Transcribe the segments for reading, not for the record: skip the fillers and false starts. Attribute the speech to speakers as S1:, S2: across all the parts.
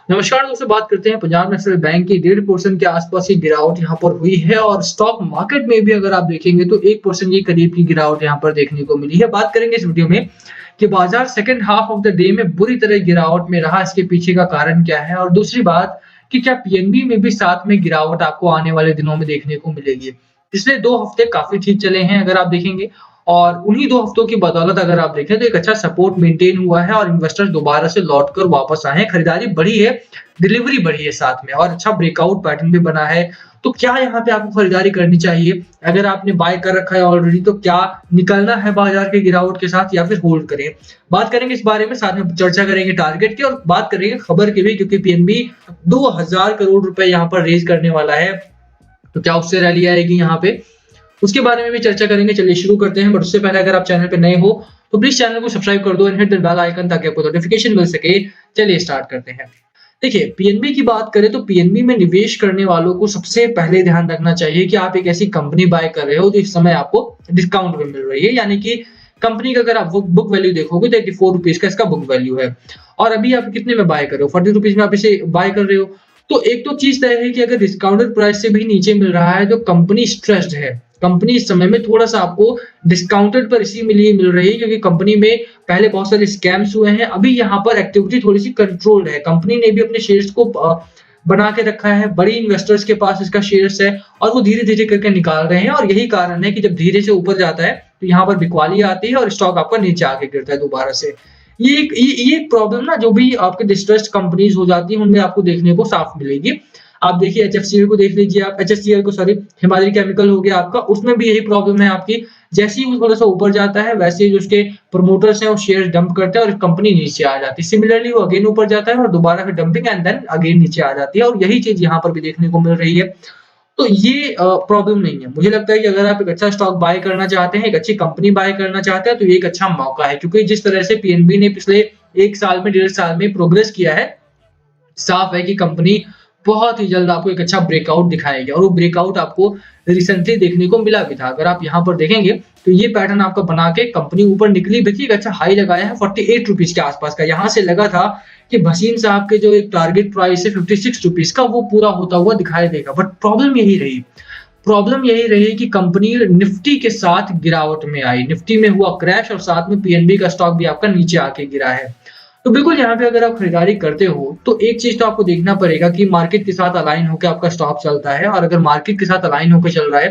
S1: नमस्कार दोस्तों, बात करते हैं पंजाब नेशनल बैंक की 1.5% के आसपास की गिरावट यहाँ पर हुई है और स्टॉक मार्केट में भी अगर आप देखेंगे तो 1% के करीब की गिरावट यहाँ पर देखने को मिली है। बात करेंगे इस वीडियो में कि बाजार second half of the day में बुरी तरह गिरावट में रहा, इसके पीछे का कारण क्या है और दूसरी बात कि क्या पीएनबी में भी साथ में गिरावट आपको आने वाले दिनों में देखने को मिलेगी। पिछले 2 हफ्ते काफी ठीक चले हैं अगर आप देखेंगे और उन्हीं 2 हफ्तों की बदौलत अगर आप देखें तो एक अच्छा सपोर्ट मेंटेन हुआ है और इन्वेस्टर्स दोबारा से लौटकर वापस आए हैं। खरीदारी बढ़ी है, डिलीवरी बढ़ी है साथ में और अच्छा ब्रेकआउट पैटर्न भी बना है। तो क्या यहाँ पे आपको खरीदारी करनी चाहिए? अगर आपने बाय कर रखा है ऑलरेडी तो क्या निकलना है बाजार के गिरावट के साथ या फिर होल्ड करें? बात करेंगे इस बारे में, साथ में चर्चा करेंगे टारगेट की और बात करेंगे खबर की भी, क्योंकि पीएनबी 2000 करोड़ रुपए यहाँ पर रेज करने वाला है। तो क्या उससे रैली आएगी यहाँ पे? उसके बारे में भी चर्चा करेंगे। चलिए शुरू करते हैं, बट उससे पहले अगर आप चैनल पे नए हो तो प्लीज चैनल को सब्सक्राइब कर दो and hit the bell icon ताकि आपको नोटिफिकेशन मिल सके। चलिए स्टार्ट करते हैं। देखिए, पीएनबी की बात करें तो पीएनबी में निवेश करने वालों को सबसे पहले ध्यान रखना चाहिए कि आप एक ऐसी कंपनी बाय कर रहे हो जो इस समय आपको डिस्काउंट में मिल रही है। यानी कि कंपनी का अगर आप बुक वैल्यू देखोगे तो 84 रुपीज का इसका बुक वैल्यू है और अभी आप कितने में बाय कर रहे हो? 40 रुपीज में आप इसे बाय कर रहे हो। तो एक तो चीज तय है कि अगर डिस्काउंटेड प्राइस से भी नीचे मिल रहा है तो कंपनी स्ट्रेस्ड है। कंपनी इस समय में थोड़ा सा आपको डिस्काउंटेड पर इसीलिए मिल रही है क्योंकि कंपनी में पहले बहुत सारे स्कैम्स हुए हैं। अभी यहाँ पर एक्टिविटी थोड़ी सी कंट्रोल्ड है। कंपनी ने भी अपने शेयर्स को बना के रखा है, बड़ी इन्वेस्टर्स के पास इसका शेयर्स है और वो धीरे धीरे करके निकाल रहे हैं और यही कारण है कि जब धीरे से ऊपर जाता है तो यहाँ पर बिकवाली आती है और स्टॉक आपका नीचे आके गिरता है दोबारा से। ये एक प्रॉब्लम ना जो भी आपके डिस्ट्रेस्ड कंपनीज हो जाती है उनमें आपको देखने को साफ मिलेगी। आप देखिए एचएफसीएल को देख लीजिए, आप एचएससीएल को सॉरी हिमालय केमिकल हो गया आपका, उसमें भी यही प्रॉब्लम है आपकी। जैसे ही वो थोड़ा सा ऊपर जाता है वैसे ही जो उसके प्रमोटर्स हैं वो शेयर डंप करते हैं और कंपनी नीचे आ जाती है। सिमिलरली वो अगेन ऊपर जाता है और दोबारा फिर डंपिंग एंड देन अगेन नीचे आ जाती है और यही चीज यहाँ पर भी देखने को मिल रही है। तो ये प्रॉब्लम नहीं है। मुझे लगता है कि अगर आप एक अच्छा स्टॉक बाय करना चाहते हैं, एक अच्छी कंपनी बाय करना चाहते हैं तो ये एक अच्छा मौका है, क्योंकि जिस तरह से पीएनबी ने पिछले 1 साल में 1.5 साल में प्रोग्रेस किया है, साफ है कि कंपनी बहुत ही जल्द आपको एक अच्छा ब्रेकआउट दिखाएगी और वो ब्रेकआउट आपको रिसेंटली देखने को मिला भी था। अगर आप यहाँ पर देखेंगे तो ये पैटर्न आपका बना के कंपनी ऊपर निकली भी थी, एक अच्छा हाई लगाया है 48 रुपीज के आसपास का। यहाँ से लगा था कि भसीन साहब के जो एक टारगेट प्राइस है 56 रुपीज का वो पूरा होता हुआ दिखाई देगा, बट प्रॉब्लम यही रही कि कंपनी निफ्टी के साथ गिरावट में आई। निफ्टी में हुआ क्रैश और साथ में पीएनबी का स्टॉक भी आपका नीचे आके गिरा है। तो बिल्कुल यहाँ पे अगर आप खरीदारी करते हो तो एक चीज तो आपको देखना पड़ेगा कि मार्केट के साथ अलाइन होकर आपका स्टॉक चलता है और अगर मार्केट के साथ अलाइन होकर चल रहा है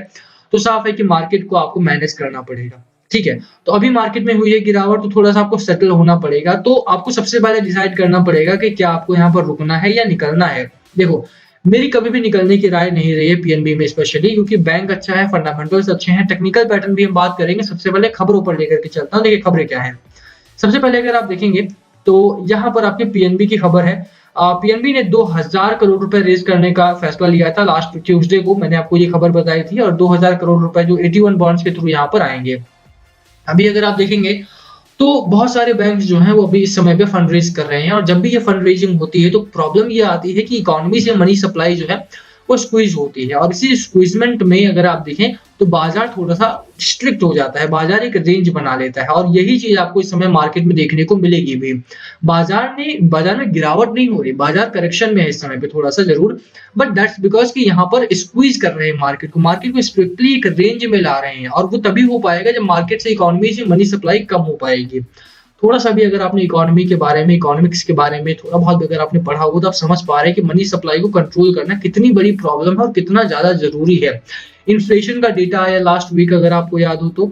S1: तो साफ है कि मार्केट को आपको मैनेज करना पड़ेगा। ठीक है, तो अभी मार्केट में हुई है गिरावट तो थोड़ा सा आपको सेटल होना पड़ेगा। तो आपको सबसे पहले डिसाइड करना पड़ेगा कि क्या आपको यहाँ पर रुकना है या निकलना है। देखो, मेरी कभी भी निकलने की राय नहीं रही है पीएनबी में, स्पेशली क्योंकि बैंक अच्छा है, फंडामेंटल्स अच्छे हैं, टेक्निकल पैटर्न भी हम बात करेंगे। सबसे पहले खबरों पर लेकर के चलता हूँ। देखिए खबरें क्या है। सबसे पहले अगर आप देखेंगे तो यहाँ पर आपकी पीएनबी की खबर है। पीएनबी ने 2000 करोड़ रुपए रेज करने का फैसला लिया था लास्ट ट्यूसडे को। मैंने आपको ये खबर बताई थी और 2000 करोड़ रुपए जो 81 बॉन्ड्स के थ्रू यहाँ पर आएंगे। अभी अगर आप देखेंगे तो बहुत सारे बैंक्स जो हैं वो अभी इस समय पे फंड रेज कर रहे हैं और जब भी ये फंड रेजिंग होती है तो प्रॉब्लम ये आती है कि इकोनॉमी से मनी सप्लाई जो है वो स्क्वीज होती है और इसी स्क्वीजमेंट में अगर आप देखें तो बाजार थोड़ा सा स्ट्रिक्ट हो जाता है, बाजार एक रेंज बना लेता है और यही चीज आपको इस समय मार्केट में देखने को मिलेगी भी। बाजार में गिरावट नहीं हो रही, बाजार करेक्शन में है इस समय पे थोड़ा सा जरूर, बट दैट्स बिकॉज कि यहाँ पर स्क्वीज कर रहे हैं मार्केट को स्ट्रिक्टली एक रेंज में ला रहे हैं और वो तभी हो पाएगा जब मार्केट से इकोनॉमी से मनी सप्लाई कम हो पाएगी। थोड़ा सा भी अगर आपने इकोनॉमी के बारे में, इकोनॉमिक्स के बारे में थोड़ा बहुत अगर आपने पढ़ा होगा तो आप समझ पा रहे हैं कि मनी सप्लाई को कंट्रोल करना कितनी बड़ी प्रॉब्लम है और कितना ज्यादा जरूरी है। इन्फ्लेशन का डेटा आया लास्ट वीक अगर आपको याद हो तो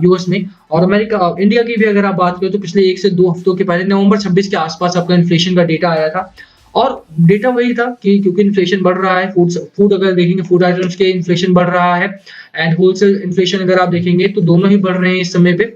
S1: यूएस में, और अमेरिका इंडिया की भी अगर आप बात करें तो पिछले 1 से 2 हफ्तों के पहले नवंबर 26 के आसपास आपका इन्फ्लेशन का डेटा आया था और डेटा वही था कि क्योंकि इन्फ्लेशन बढ़ रहा है, फूड अगर देखेंगे फूड आइटम्स के इन्फ्लेशन बढ़ रहा है एंड होलसेल इन्फ्लेशन अगर आप देखेंगे तो दोनों ही बढ़ रहे हैं इस समय पे।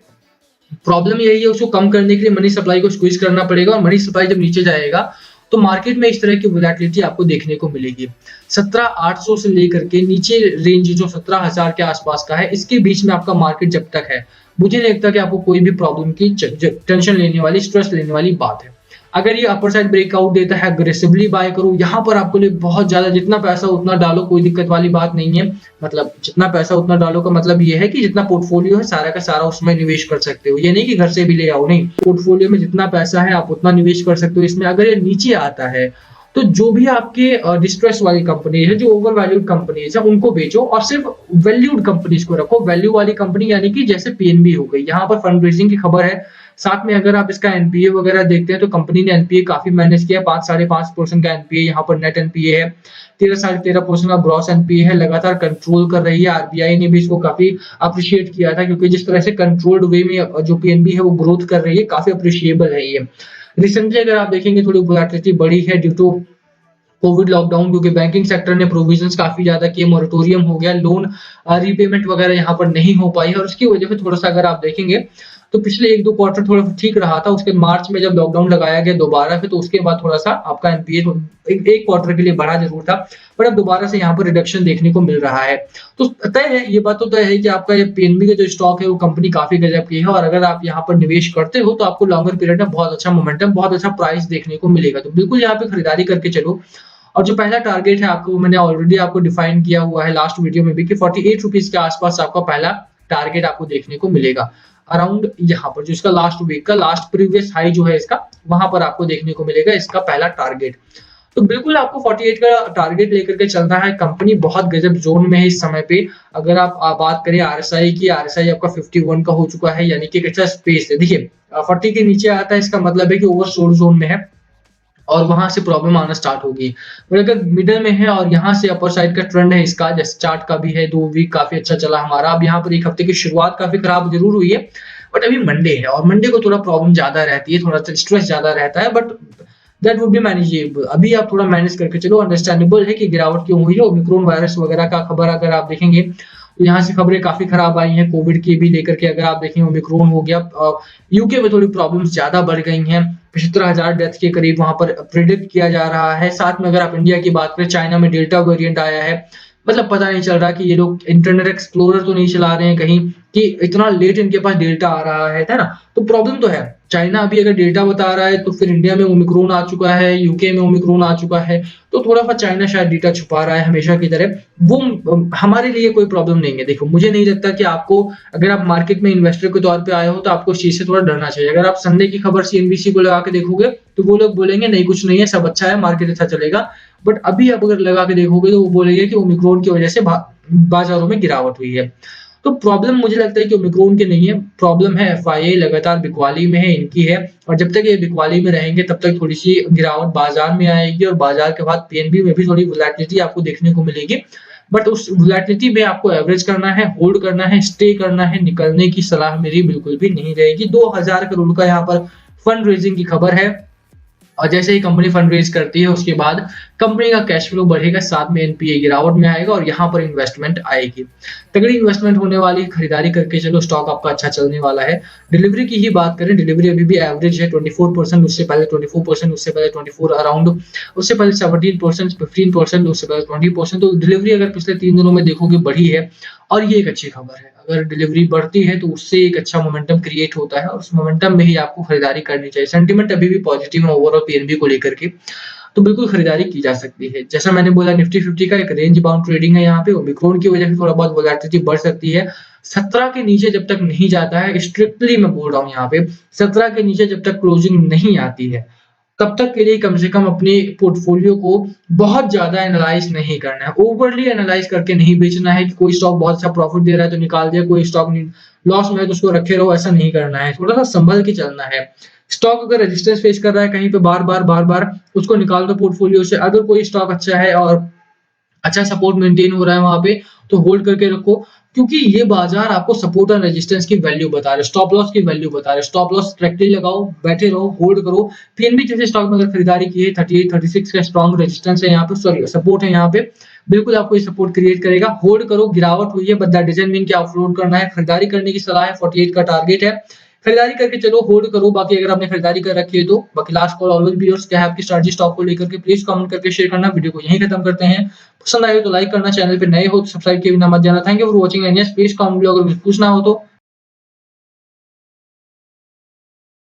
S1: प्रॉब्लम यही है, उसको कम करने के लिए मनी सप्लाई को स्क्वीज करना पड़ेगा और मनी सप्लाई जब नीचे जाएगा तो मार्केट में इस तरह की वोलेटिलिटी आपको देखने को मिलेगी। 17,800 से लेकर के नीचे रेंज जो 17,000 के आसपास का है, इसके बीच में आपका मार्केट जब तक है मुझे नहीं लगता कि आपको कोई भी प्रॉब्लम की टेंशन लेने वाली, स्ट्रेस लेने वाली बात है। अगर ये अपर साइड ब्रेकआउट देता है अग्रेसिवली बाय करो, यहाँ पर आपको लिए बहुत ज्यादा जितना पैसा उतना डालो, कोई दिक्कत वाली बात नहीं है। मतलब जितना पैसा उतना डालो का मतलब ये है कि जितना पोर्टफोलियो है सारा का सारा उसमें निवेश कर सकते हो। ये नहीं कि घर से भी ले आओ, नहीं, पोर्टफोलियो में जितना पैसा है आप उतना निवेश कर सकते हो इसमें। अगर ये नीचे आता है तो जो भी आपके डिस्ट्रेस वाली कंपनी है, जो ओवर वैल्यूड कंपनीज है, उनको बेचो और सिर्फ वैल्यूड कंपनीज को रखो। वैल्यू वाली कंपनी यानी कि जैसे पीएनबी हो गई, यहाँ पर फंड रेजिंग की खबर है। साथ में अगर आप इसका एनपीए वगैरह देखते हैं तो कंपनी ने एनपीए काफी मैनेज किया, 5-5.5% का एनपीए यहाँ पर नेट एनपीए है, 13-13.5% का ग्रॉस एनपीए है, लगातार कंट्रोल कर रही है। आरबीआई ने भी इसको काफी अप्रिशिएट किया था, क्योंकि जिस तरह से कंट्रोल्ड वे में जो पीएनबी है वो ग्रोथ कर रही है, काफी अप्रिशिएबल है ये। रिसेंटली अगर आप देखेंगे थोड़ी वोलेटिलिटी बढ़ी है ड्यू टू कोविड लॉकडाउन, क्योंकि बैंकिंग सेक्टर ने प्रोविजंस काफी ज्यादा किए, मोरेटोरियम हो गया, लोन रीपेमेंट वगैरह यहाँ पर नहीं हो पाई है, और उसकी वजह से थोड़ा सा अगर आप देखेंगे तो पिछले 1-2 क्वार्टर थोड़ा ठीक रहा था। उसके मार्च में जब लॉकडाउन लगाया गया दोबारा से, तो उसके बाद थोड़ा सा आपका एनपीए एक क्वार्टर के लिए बढ़ा जरूर था, पर अब दोबारा से यहाँ पर रिडक्शन देखने को मिल रहा है। तो तय है, ये बात तो तय है कि आपका ये पीएनबी का जो स्टॉक है वो कंपनी काफी गजब की है, और अगर आप यहाँ पर निवेश करते हो तो आपको लॉन्गर पीरियड में बहुत अच्छा मोमेंटम, बहुत अच्छा प्राइस देखने को मिलेगा। तो बिल्कुल यहाँ पे खरीदारी करके चलो। और जो पहला टारगेट है आपको, वो मैंने ऑलरेडी आपको डिफाइन किया हुआ है लास्ट वीडियो में भी, कि 48 रुपीज के आसपास आपका पहला टारगेट आपको देखने को मिलेगा। अराउंड यहाँ पर जो इसका लास्ट वीक का लास्ट प्रीवियस हाई जो है इसका, वहां पर आपको देखने को मिलेगा इसका पहला टारगेट। तो बिल्कुल आपको 48 का टारगेट लेकर के चलना है। कंपनी बहुत गजब जोन में है इस समय पे। अगर आप बात करें आरएसआई की, आरएसआई आपका 51 का हो चुका है, यानी कि एक अच्छा स्पेस है। देखिए 40 के नीचे आता है, इसका मतलब है कि ओवरसोल्ड जोन में है और वहां से प्रॉब्लम आना स्टार्ट होगी। पर अगर मिडल में है और यहाँ से अपर साइड का ट्रेंड है इसका, जैसे चार्ट का भी है, 2 वीक काफी अच्छा चला हमारा। अब यहाँ पर एक हफ्ते की शुरुआत काफी खराब जरूर हुई है, बट अभी मंडे है और मंडे को थोड़ा प्रॉब्लम ज्यादा रहती है, थोड़ा स्ट्रेस ज्यादा रहता है, but that would be manageable. अभी आप थोड़ा मैनेज करके चलो। अंडरस्टैंडेबल है कि गिरावट क्यों हुई है, ओमिक्रॉन वायरस वगैरह का खबर अगर आप देखेंगे तो यहाँ से खबरें काफी खराब आई हैं, कोविड की भी लेकर के। अगर आप देखें ओमिक्रॉन हो गया, यूके में थोड़ी प्रॉब्लम्स ज्यादा बढ़ गई हैं, 75,000 डेथ के करीब वहां पर प्रिडिक्ट किया जा रहा है। साथ में अगर आप इंडिया की बात करें, चाइना में डेल्टा वेरिएंट आया है। मतलब पता नहीं चल रहा कि ये लोग इंटरनेट एक्सप्लोरर तो नहीं चला रहे हैं कहीं, कि इतना लेट इनके पास डेल्टा आ रहा है ना। तो प्रॉब्लम तो है। चाइना अभी अगर डेल्टा बता रहा है तो फिर इंडिया में ओमिक्रॉन आ चुका है, यूके में ओमिक्रॉन आ चुका है, तो थोड़ा सा चाइना शायद डेटा छुपा रहा है हमेशा की तरह। वो हमारे लिए कोई प्रॉब्लम नहीं है। देखो मुझे नहीं लगता कि आपको, अगर आप मार्केट में इन्वेस्टर के तौर पे आए हो तो आपको इस चीज से थोड़ा डरना चाहिए। अगर आप संडे की खबर सीएनबीसी को लगा के देखोगे तो वो लोग बोलेंगे नहीं कुछ नहीं है, सब अच्छा है, मार्केट अच्छा चलेगा। बट अभी आप अगर लगा के देखोगे तो वो बोलेंगे कि ओमिक्रॉन की वजह से बाजारों में गिरावट हुई है। तो प्रॉब्लम मुझे लगता है कि ओमिक्रॉन की नहीं है, प्रॉब्लम है एफआईआई लगातार बिकवाली में है, इनकी है। और जब तक ये बिकवाली में रहेंगे तब तक थोड़ी सी गिरावट बाजार में आएगी, और बाजार के बाद पीएनबी में भी थोड़ी वोलेटिलिटी आपको देखने को मिलेगी। बट उस वोलेटिलिटी में आपको एवरेज करना है, होल्ड करना है, स्टे करना है। निकलने की सलाह मेरी बिल्कुल भी नहीं रहेगी। 2000 करोड़ का यहाँ पर फंड रेजिंग की खबर है, और जैसे ही कंपनी फंड रेज करती है उसके बाद कंपनी का कैश फ्लो बढ़ेगा, साथ में एनपीए गिरावट में आएगा और यहाँ पर इन्वेस्टमेंट आएगी। तगड़ी इन्वेस्टमेंट होने वाली, खरीदारी करके चलो, स्टॉक आपका अच्छा चलने वाला है। डिलीवरी की ही बात करें, डिलीवरी अभी भी एवरेज है 24%, उससे पहले 24%, उससे पहले 24 अराउंड, उससे पहले 17%, 15%, उससे पहले 20%। तो डिलीवरी अगर पिछले 3 दिनों में देखोगे बढ़ी है, और ये एक अच्छी खबर है। अगर डिलीवरी बढ़ती है तो उससे एक अच्छा मोमेंटम क्रिएट होता है, और उस मोमेंटम में ही आपको खरीदारी करनी चाहिए। सेंटीमेंट अभी भी पॉजिटिव है ओवरऑल पीएनबी को लेकर के, तो बिल्कुल खरीदारी की जा सकती है। जैसा मैंने बोला, निफ्टी 50 का एक रेंज बाउंड ट्रेडिंग है यहाँ पे। ओमिक्रॉन की वजह से थोड़ा बहुत वोलेटिलिटी बढ़ सकती है। 17 के नीचे जब तक नहीं जाता है, स्ट्रिक्टली मैं बोल रहा हूँ यहाँ पे, 17 के नीचे जब तक क्लोजिंग नहीं आती है तब तक के लिए कम से कम अपने पोर्टफोलियो को बहुत ज्यादा एनालाइज नहीं करना है, ओवरली एनालाइज करके नहीं बेचना है कि कोई स्टॉक बहुत अच्छा प्रॉफिट दे रहा है तो निकाल दिया, कोई स्टॉक लॉस में है तो उसको रखे रहो, ऐसा नहीं करना है। थोड़ा सा संभल के चलना है। स्टॉक अगर रेजिस्टेंस फेस कर रहा है कहीं पे बार बार उसको निकाल दो पोर्टफोलियो से। अगर कोई स्टॉक अच्छा है और अच्छा सपोर्ट मेंटेन हो रहा है वहां पे, तो होल्ड करके रखो, क्योंकि ये बाजार आपको सपोर्ट और रेजिस्टेंस की वैल्यू बता रहे, स्टॉप लॉस की वैल्यू बता रहे। स्टॉप लॉस स्ट्रिक्टली लगाओ, बैठे रहो, होल्ड करो। पीएनबी जैसे स्टॉक में अगर खरीदारी की है, 38, 36 का स्ट्रॉन्ग रेजिस्टेंस है यहाँ पे, सॉरी सपोर्ट है यहाँ पे, बिल्कुल आपको ये सपोर्ट क्रिएट करेगा। होल्ड करो, गिरावट हुई है बट दैट डजंट मीन कि ऑफलोड करना है। खरीदारी करने की सलाह है, 48 का टारगेट है, खरीदारी करके चलो, होल्ड करो। बाकी अगर आपने खरीदारी कर रखी है तो बाकी last call always be yours. क्या है आपकी स्ट्रैटेजी स्टॉक को लेकर के, प्लीज कमेंट करके शेयर करना। वीडियो को यहीं खत्म करते हैं। पसंद आए तो लाइक करना, चैनल पे नए हो तो सब्सक्राइब किए बिना मत जाना। Thank you for watching and yes please comment, अगर कुछ पूछना हो तो